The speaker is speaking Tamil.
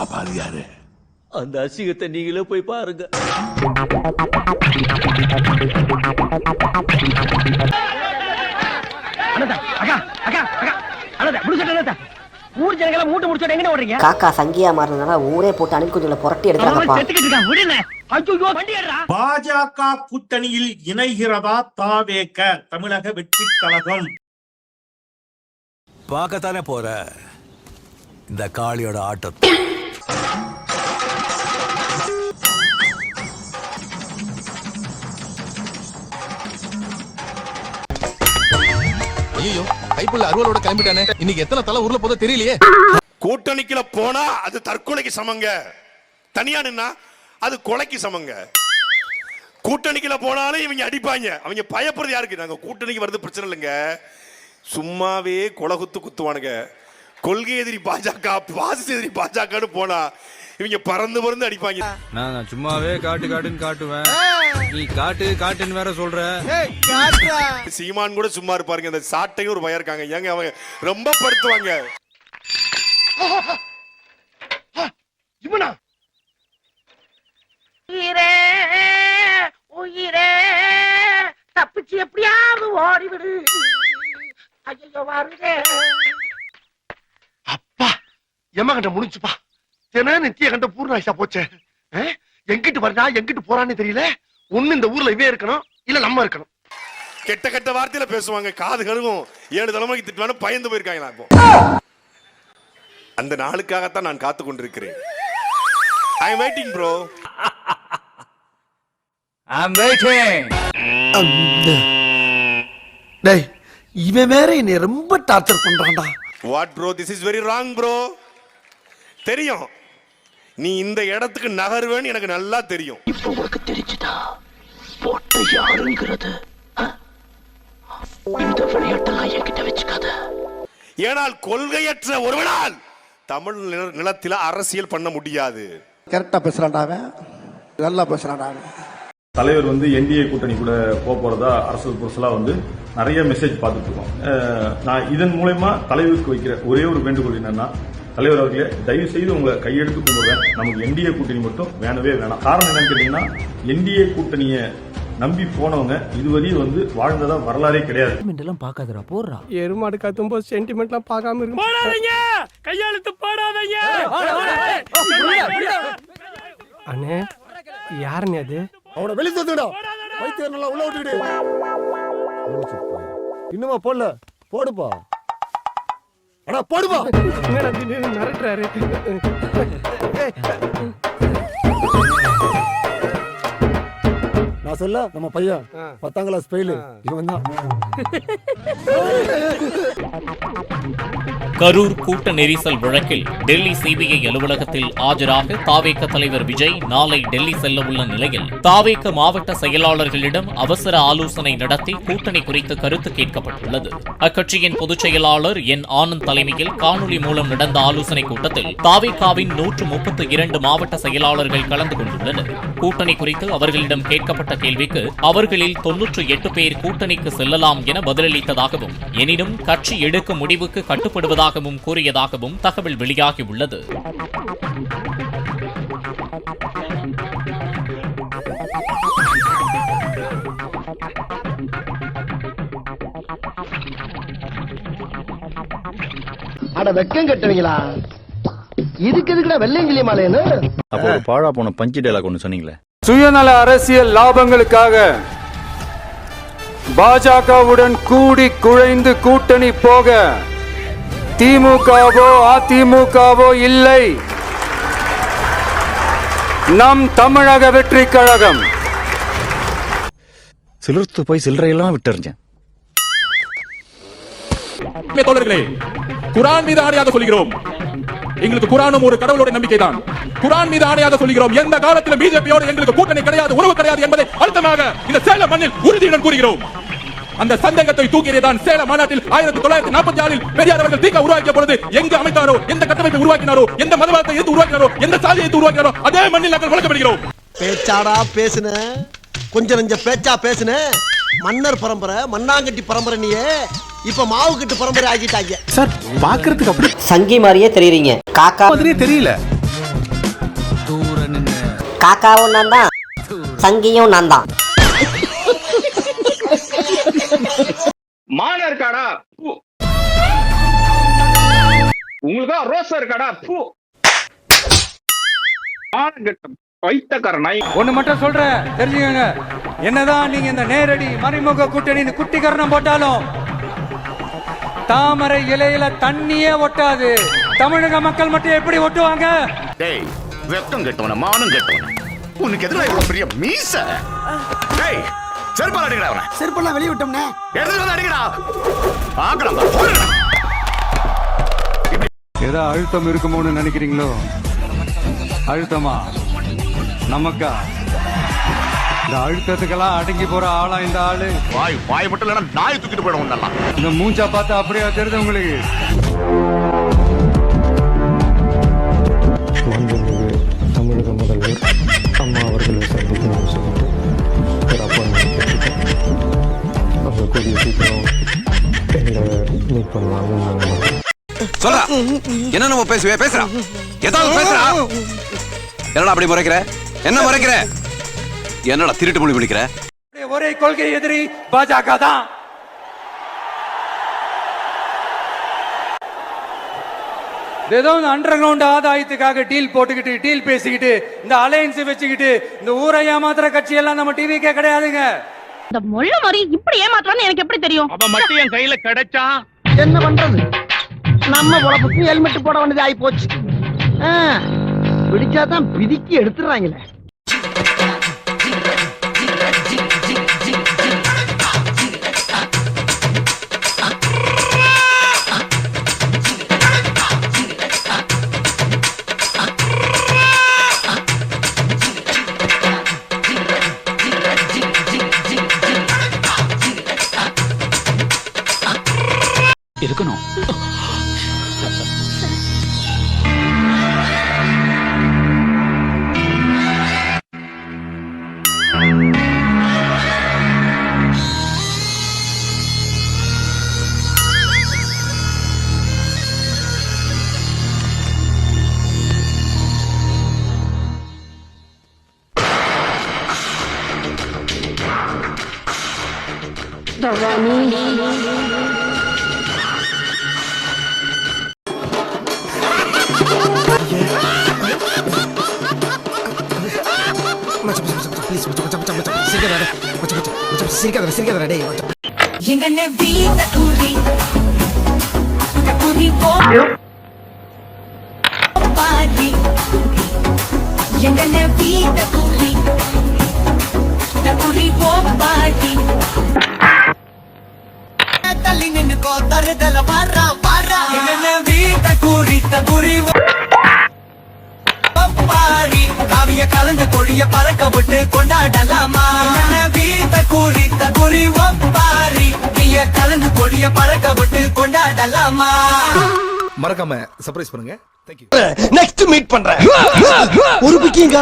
அப்ப அது யாரு? அந்த அசிங்கத்தை நீங்களே போய் பாருங்க. காக்கா சங்கியா மாறினதுனால ஊரே போட்டு அணில் குஞ்சுகளை புரட்டி எடுக்கிறாங்கப்பா. பாஜக கூட்டணியில் இணைகிறதா தாவேக தமிழக வெற்றி கழகம்? பார்க்கத்தானே போற இந்த காளியோட ஆட்டத்தை. ஐயோ கைப்புள்ள அருவலோட கிளம்பிட்டானே. இன்னைக்கு எத்தனை தலை ஊர்ல போதோ தெரியலையே. கூட்டணிக்குள்ள போனா அது தற்கொலைக்கு சமங்க, தனியா நின்னா அது கொலைக்கு சமங்க. கூட்டணிக்குள்ள போனாலும் இவங்க அடிப்பாங்க. அவங்க பயப்படுறது யாருக்கு? நாங்க கூட்டணிக்கு வருது பிரச்சனை இல்லைங்க, சும்மாவே கொலகுத்து குத்துவானுங்க. கொள்கை எதிரி பாஜக, பாசிச எதிரி பாஜகன்னு போனா இவங்க பறந்து பறந்து அடிப்பாங்க. நான் சும்மாவே காட்டுன்னு காட்டுவேன், நீ காட்டுன்னு வேற சொல்ற. சீமான் கூட சும்மா இருப்பாருங்க, அந்த சாட்டையும் ஒரு பயம் இருக்காங்க. ஏங்க அவங்க ரொம்ப படுத்துவாங்க. உயிரே தப்பிச்சு எப்படியாவது ஓடிவிடு. ஐயோ வருதே. அப்பா எம்ம கண்ட முடிச்சுப்பா. நித்திய கண்ட பூர்ணாயிசா போச்சே. எங்கிட்டு வரா எங்கிட்டு போறான்னு தெரியல. ஒண்ணு இந்த ஊர்ல இவே இருக்கணும், இல்ல நம்ம இருக்கணும். கெட்ட கெட்ட வார்த்தையில பேசுவாங்க, காது கழுவும். 7 தலைமுறைக்கு திட்டுவானு பயந்து போயிருக்காங்களா? இப்போ அந்த நாளுக்காகத்தான் நான் காத்து கொண்டிருக்கிறேன். I am waiting bro. I'm waiting. டேய் இவன் வேற என்னை ரொம்ப torture பண்றான்டா. What bro, this is very wrong bro. தெரியும் நீ இந்த இடத்துக்கு நகருவேன்னு எனக்கு நல்லா தெரியும். இப்போ உனக்கு தெரிஞ்சுதா போட்ட யாருங்கிறது? இந்த விளையாட்டெல்லாம் என்கிட்ட வச்சுக்காத. ஏனால் கொள்கையற்ற ஒருவனால் தமிழ் நிலத்தில அரசியல் பண்ண முடியாது. கரெக்டா பேசுறான்டா, நல்லா பேசுறான்டா. தலைவர் வந்து என்டிஏ கூட்டணி கூட போறதா அரசு புரசலா வந்து நிறைய மெசேஜ் பார்த்துட்டு இருக்கோம். நான் இதன் மூலமா தலைவருக்கு வைக்கிற ஒரே ஒரு வேண்டுகோள் என்னன்னா, தலைவர் அவர்களே தயவு செய்து உங்களை கையெடுத்து கும்பிடுறேன், நமக்கு என்டிஏ கூட்டணி மட்டும் வேணவே வேணாம். காரணம் என்னன்னு கேட்டீங்கன்னா, என்டிஏ கூட்டணியை நம்பி போனவங்க இதுவரையும் வந்து வாழ்ந்ததா வரலாறே கிடையாது. பாக்காதடா போறா. எருமாடு கத்தும் போது சென்டிமெண்ட்லாம் பார்க்காம இருக்கு. போடாதீங்க, கையெழுத்து போடாதீங்க. அண்ணே யாருன்னு அது? அவனை வெளியே தூக்கிடா. வைத்தியர் நல்லா உள்ள விட்டுக்கிட்டு. இன்னுமா போடல? போடுப்பா. அடா போடுப்பா. என்னடா திடீர்னு மிரட்டுறாரு? நான் சொல்ல நம்ம பையன் 10ஆம் கிளாஸ் ஃபெயில் இவன் தான். கரூர் கூட்ட நெரிசல் வழக்கில் டெல்லி சிபிஐ அலுவலகத்தில் ஆஜராக தாவேக தலைவர் விஜய் நாளை டெல்லி செல்ல உள்ள நிலையில் தாவேக மாவட்ட செயலாளர்களிடம் அவசர ஆலோசனை நடத்தி கூட்டணி குறித்து கருத்து கேட்கப்பட்டுள்ளது. அக்கட்சியின் பொதுச் செயலாளர் என் ஆனந்த் தலைமையில் காணொலி மூலம் நடந்த ஆலோசனைக் கூட்டத்தில் தாவேகாவின் 132 மாவட்ட செயலாளர்கள் கலந்து கொண்டுள்ளனர். கூட்டணி குறித்து அவர்களிடம் கேட்கப்பட்ட கேள்விக்கு அவர்களில் 98 பேர் கூட்டணிக்கு செல்லலாம் என பதிலளித்ததாகவும், எனினும் கட்சி எடுக்கும் முடிவுக்கு கட்டுப்படுவதாகவும் கூறியதாகவும் தகவல் வெளியாகியுள்ளது. அட வெக்கம் கட்டுவீங்களா? இதுக்கு எதுக்குடா வெள்ளையங்கிலி மாலைன்னு? அப்போ ஒரு பாழா போன பஞ்சு டயலாக் ஒன்னு சொன்னீங்களே. சுயநல அரசியல் லாபங்களுக்காக பாஜகவுடன் கூடி குழைந்து கூட்டணி போக திமுகவோ அதிமுகவோ இல்லை. நம் தமிழக வெற்றி கழகம். சிலர்த்து போய் சில்லறையெல்லாம் விட்டுறிஞ்சேன். தோழர்களே, குரான் மீது ஆணையாக சொல்கிறோம், எங்களுக்கு குரானும் ஒரு கடவுளுடைய நம்பிக்கை தான். குரான் மீது ஆணையாக சொல்கிறோம், எந்த காலத்திலும் பிஜேபியோடு எங்களுக்கு கூட்டணி கிடையாது, உறவு கிடையாது என்பதை அழுத்தமாக இந்த சேலம் மண்ணில் உறுதியுடன் கூறுகிறோம். அந்த சந்தேகத்தை தூக்கியதான் சேலம் மாநாட்டில் 1946 பெரியார் அவர்கள் தீக்க உருவாக்கிய பொழுது எங்கு அமைத்தாரோ, எந்த கட்டமைப்பை உருவாக்கினாரோ, எந்த மதவாதத்தை எடுத்து உருவாக்கினாரோ, எந்த சாதியை எடுத்து உருவாக்கினாரோ, அதே மண்ணில் நாங்கள் வளர்க்கப்படுகிறோம். பேச்சாடா பேசுன, கொஞ்சம் நெஞ்ச பேச்சா பேசுன. மன்னர் பரம்பரை, மண்ணாங்கட்டி பரம்பரை, நீயே இப்ப மாவு கட்டு பரம்பரை ஆகிட்டாங்க. சார் பாக்குறதுக்கு அப்படி சங்கி மாதிரியே தெரியுறீங்க, காக்கா மாதிரியே தெரியல. காக்காவும் நான் தான், சங்கியும் நான் தான். மானம் இருக்காடா? உங்களுக்கா ரோசா இருக்காடா? ஒண்ணு மட்டும் சொல்றேன், தெரிஞ்சுக்கங்க. என்னதான் நீங்க இந்த நேரடி மறைமுக கூட்டணி குட்டிகரணம் போட்டாலும் தாமரை இலையில தண்ணியே ஒட்டாது. தமிழக மக்கள் மட்டும் எப்படி ஒட்டுவாங்க? டேய் வெக்கம் கெட்டவன, மானம் கெட்டவன, உனக்கு எதிராக இவ்வளவு பெரிய மீச. டேய் செருப்பால அடிக்கடா அவனை. செருப்பெல்லாம் வெளிய விட்டோம்னே. எடுத்து வந்து அடிக்கடா. ஆகலாம் போடுடா. ஏதோ அழுத்தம் இருக்குமோன்னு நினைக்கிறீங்களோ? அழுத்தமா நமக்கா? இந்த அழுத்தத்துக்கெல்லாம் அடங்கி போற ஆளா இந்த ஆளு? வாய் மட்டும் இல்லைன்னா நாய் தூக்கிட்டு போயிடும் நல்லா. இந்த மூஞ்சா பார்த்தா அப்படியே தெரியுது உங்களுக்கு? தமிழக முதல்வர் அம்மா அவர்களை சந்திக்கணும்னு சொல்லிட்டு ஒரு அப்பாயின்மெண்ட் கேட்டிருக்கேன். அவங்க கூடிய சீக்கிரம் எங்களை மீட் பண்ணுவாங்கன்னு. சொல்றா என்ன நம்ம பேசுறா ஏதாவது பேசுறா. என்னடா அப்படி முறைக்கிற? என்ன முறைக்கிற? என்னடா திருட்டு மொழி பிடிக்கிற? ஒரே கொள்கை எதிரி பாஜக தான். ஏதோ இந்த அண்டர் கிரவுண்ட் ஆதாயத்துக்காக டீல் போட்டுக்கிட்டு டீல் பேசிக்கிட்டு இந்த அலையன்ஸ் வச்சுக்கிட்டு இந்த ஊரை ஏமாத்துற கட்சி எல்லாம் நம்ம டிவிக்கே கிடையாதுங்க. இந்த மொள்ள மாதிரி இப்படி ஏமாத்துறான்னு எனக்கு எப்படி தெரியும்? அவன் மட்டும் என் கையில கிடைச்சா என்ன பண்றது? நம்ம உடம்புக்கு ஹெல்மெட் போட வேண்டியது ஆகி போச்சு. பிடிச்சாதான் பிதிக்கி எடுத்துறாங்களே. இருக்கணும். கலந்து கொடிய பறக்க விட்டு கொண்டாடலாமா? கலந்து கொடிய பறக்க விட்டு கொண்டாடலாமா? மறக்காம சர்ப்ரைஸ் பண்ணுங்க. நெக்ஸ்ட் மீட் பண்றேன். ஒரு பிக்கிங்